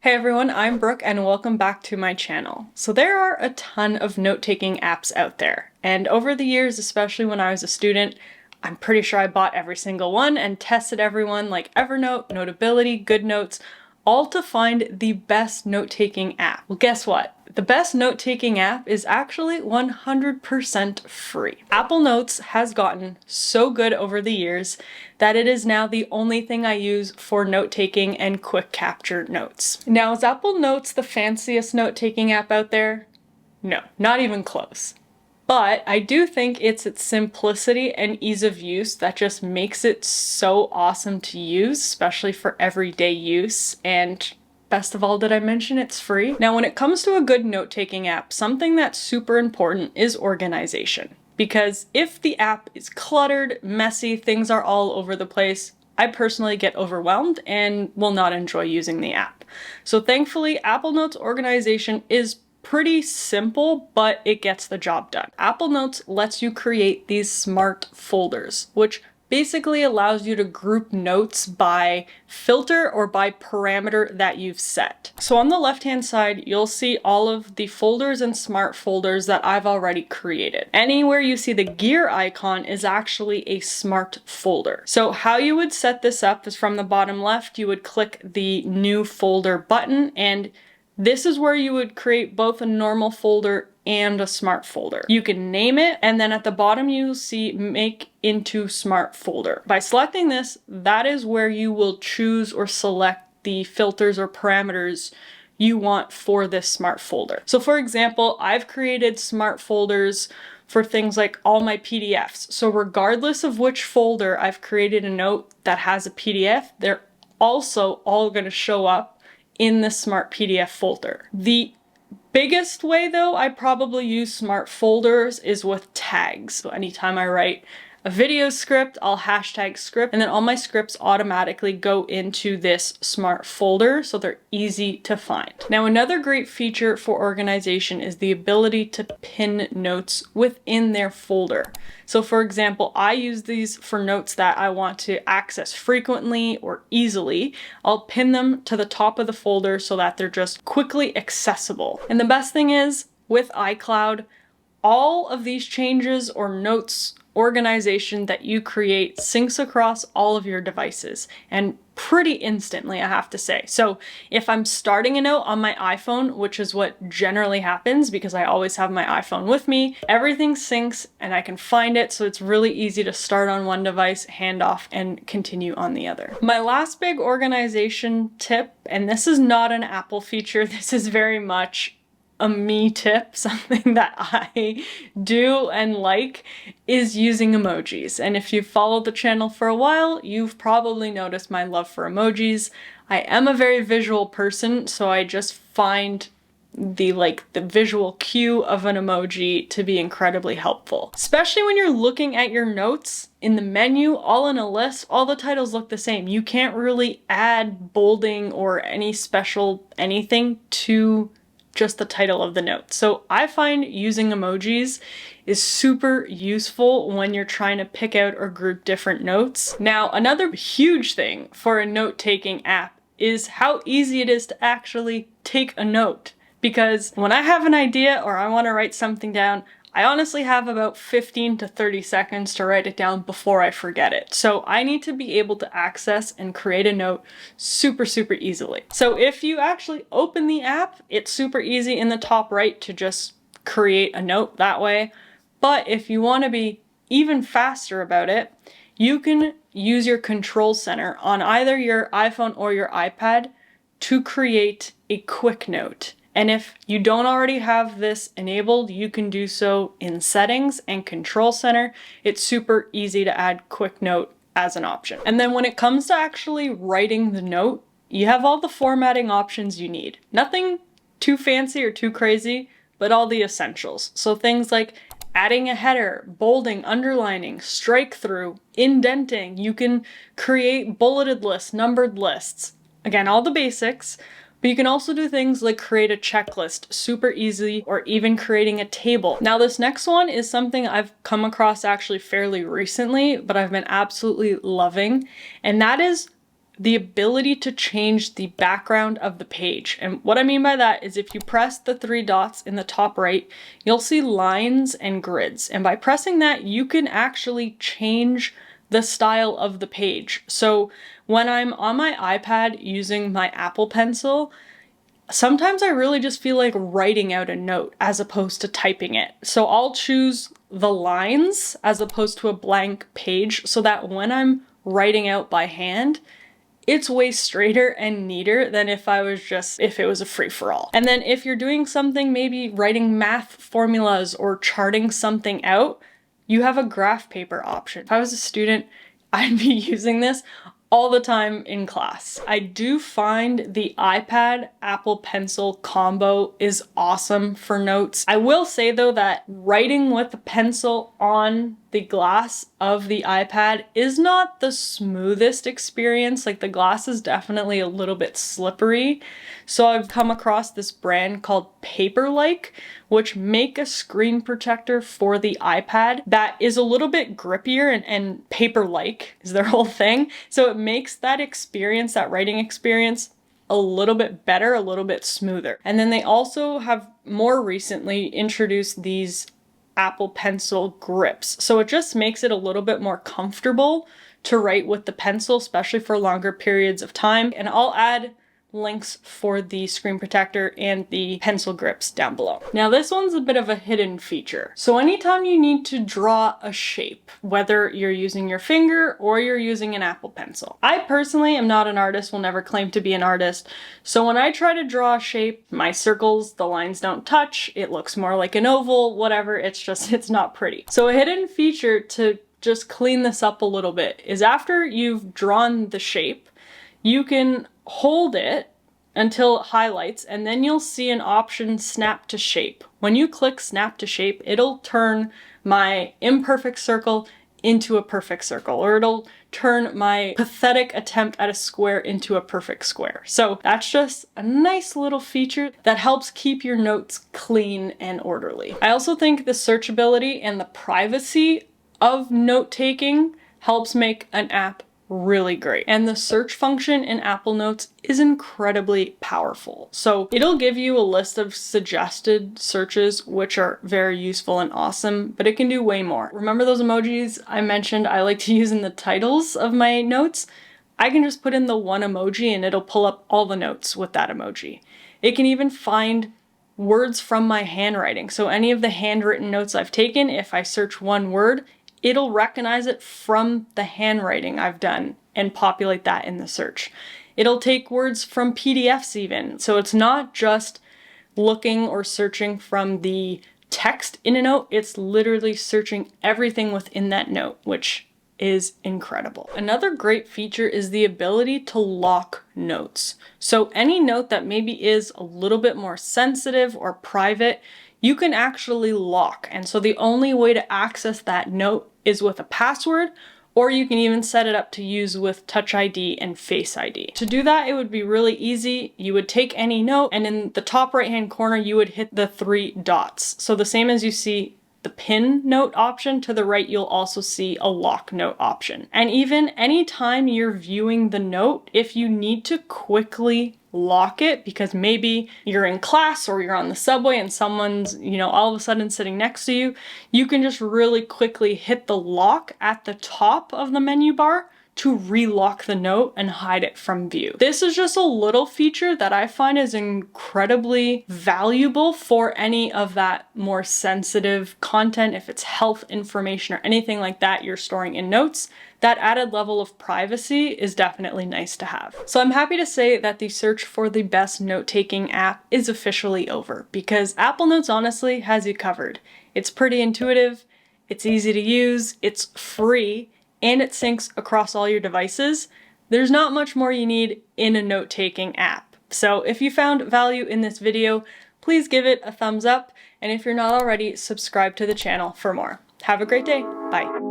Hey everyone, I'm Brooke and welcome back to my channel. So there are a ton of note-taking apps out there, and over the years, especially when I was a student, I'm pretty sure I bought every single one and tested everyone like Evernote, Notability, GoodNotes, all to find the best note-taking app. Well, guess what? The best note-taking app is actually 100% free. Apple Notes has gotten so good over the years that it is now the only thing I use for note-taking and quick capture notes. Now, is Apple Notes the fanciest note-taking app out there? No, not even close. But I do think it's its simplicity and ease of use that just makes it so awesome to use, especially for everyday use. And best of all, did I mention it's free? Now, when it comes to a good note-taking app, something that's super important is organization. Because if the app is cluttered, messy, things are all over the place, I personally get overwhelmed and will not enjoy using the app. So thankfully, Apple Notes organization is pretty simple, but it gets the job done. Apple Notes lets you create these smart folders, which basically allows you to group notes by filter or by parameter that you've set. So on the left-hand side, you'll see all of the folders and smart folders that I've already created. Anywhere you see the gear icon is actually a smart folder. So how you would set this up is from the bottom left, you would click the new folder button, and this is where you would create both a normal folder and a smart folder. You can name it, and then at the bottom you'll see make into smart folder. By selecting this, that is where you will choose or select the filters or parameters you want for this smart folder. So for example, I've created smart folders for things like all my PDFs. So regardless of which folder I've created a note that has a PDF, they're also all going to show up in the smart PDF folder. The biggest way though I probably use smart folders is with tags. So anytime I write a video script, I'll hashtag script, and then all my scripts automatically go into this smart folder, so they're easy to find. Now, another great feature for organization is the ability to pin notes within their folder. So for example, I use these for notes that I want to access frequently or easily. I'll pin them to the top of the folder so that they're just quickly accessible. And the best thing is, with iCloud, all of these changes or notes organization that you create syncs across all of your devices, and pretty instantly, I have to say. So if I'm starting a note on my iPhone, which is what generally happens because I always have my iPhone with me, everything syncs and I can find it, so it's really easy to start on one device, hand off, and continue on the other. My last big organization tip, and this is not an Apple feature, this is very much a me tip, something that I do and like, is using emojis. And if you've followed the channel for a while, you've probably noticed my love for emojis. I am a very visual person, so I just find the visual cue of an emoji to be incredibly helpful. Especially when you're looking at your notes in the menu, all in a list, all the titles look the same. You can't really add bolding or any special anything to just the title of the note. So I find using emojis is super useful when you're trying to pick out or group different notes. Now, another huge thing for a note-taking app is how easy it is to actually take a note. Because when I have an idea or I want to write something down, I honestly have about 15 to 30 seconds to write it down before I forget it. So I need to be able to access and create a note super easily. So if you actually open the app, it's super easy in the top right to just create a note that way. But if you want to be even faster about it, you can use your control center on either your iPhone or your iPad to create a quick note. And if you don't already have this enabled, you can do so in settings and control center. It's super easy to add quick note as an option. And then when it comes to actually writing the note, you have all the formatting options you need. Nothing too fancy or too crazy, but all the essentials. So things like adding a header, bolding, underlining, strike through, indenting. You can create bulleted lists, numbered lists. Again, all the basics. But you can also do things like create a checklist super easy, or even creating a table. Now this next one is something I've come across actually fairly recently, but I've been absolutely loving, and that is the ability to change the background of the page. And what I mean by that is if you press the 3 dots in the top right, you'll see lines and grids. And by pressing that, you can actually change the style of the page. So when I'm on my iPad using my Apple Pencil, sometimes I really just feel like writing out a note as opposed to typing it. So I'll choose the lines as opposed to a blank page so that when I'm writing out by hand, it's way straighter and neater than if it was a free-for-all. And then if you're doing something, maybe writing math formulas or charting something out, you have a graph paper option. If I was a student, I'd be using this all the time in class. I do find the iPad Apple Pencil combo is awesome for notes. I will say though that writing with a pencil on the glass of the iPad is not the smoothest experience. Like the glass is definitely a little bit slippery. So I've come across this brand called Paperlike, which make a screen protector for the iPad that is a little bit grippier and paper-like is their whole thing. So it makes that experience, that writing experience, a little bit better, a little bit smoother. And then they also have more recently introduced these Apple Pencil grips. So it just makes it a little bit more comfortable to write with the pencil, especially for longer periods of time. And I'll add links for the screen protector and the pencil grips down below. Now this one's a bit of a hidden feature. So anytime you need to draw a shape, whether you're using your finger or you're using an Apple Pencil. I personally am not an artist, will never claim to be an artist. So when I try to draw a shape, my circles, the lines don't touch, it looks more like an oval, whatever, it's not pretty. So a hidden feature to just clean this up a little bit is after you've drawn the shape, you can hold it until it highlights, and then you'll see an option snap to shape. When you click snap to shape, it'll turn my imperfect circle into a perfect circle, or it'll turn my pathetic attempt at a square into a perfect square. So that's just a nice little feature that helps keep your notes clean and orderly. I also think the searchability and the privacy of note-taking helps make an app really great. And the search function in Apple Notes is incredibly powerful. So it'll give you a list of suggested searches, which are very useful and awesome, but it can do way more. Remember those emojis I mentioned I like to use in the titles of my notes? I can just put in the one emoji and it'll pull up all the notes with that emoji. It can even find words from my handwriting. So any of the handwritten notes I've taken, if I search one word, it'll recognize it from the handwriting I've done and populate that in the search. It'll take words from PDFs even. So it's not just looking or searching from the text in a note, it's literally searching everything within that note, which is incredible. Another great feature is the ability to lock notes. So any note that maybe is a little bit more sensitive or private, you can actually lock. And so the only way to access that note is with a password, or you can even set it up to use with Touch ID and Face ID. To do that, it would be really easy. You would take any note and in the top right-hand corner, you would hit the 3 dots. So the same as you see the pin note option, to the right, you'll also see a lock note option. And even anytime you're viewing the note, if you need to quickly lock it because maybe you're in class or you're on the subway and someone's, all of a sudden sitting next to you, you can just really quickly hit the lock at the top of the menu bar to relock the note and hide it from view. This is just a little feature that I find is incredibly valuable for any of that more sensitive content. If it's health information or anything like that you're storing in notes, that added level of privacy is definitely nice to have. So I'm happy to say that the search for the best note-taking app is officially over because Apple Notes honestly has you covered. It's pretty intuitive, it's easy to use, it's free, and it syncs across all your devices. There's not much more you need in a note-taking app. So if you found value in this video, please give it a thumbs up, and if you're not already, subscribe to the channel for more. Have a great day. Bye.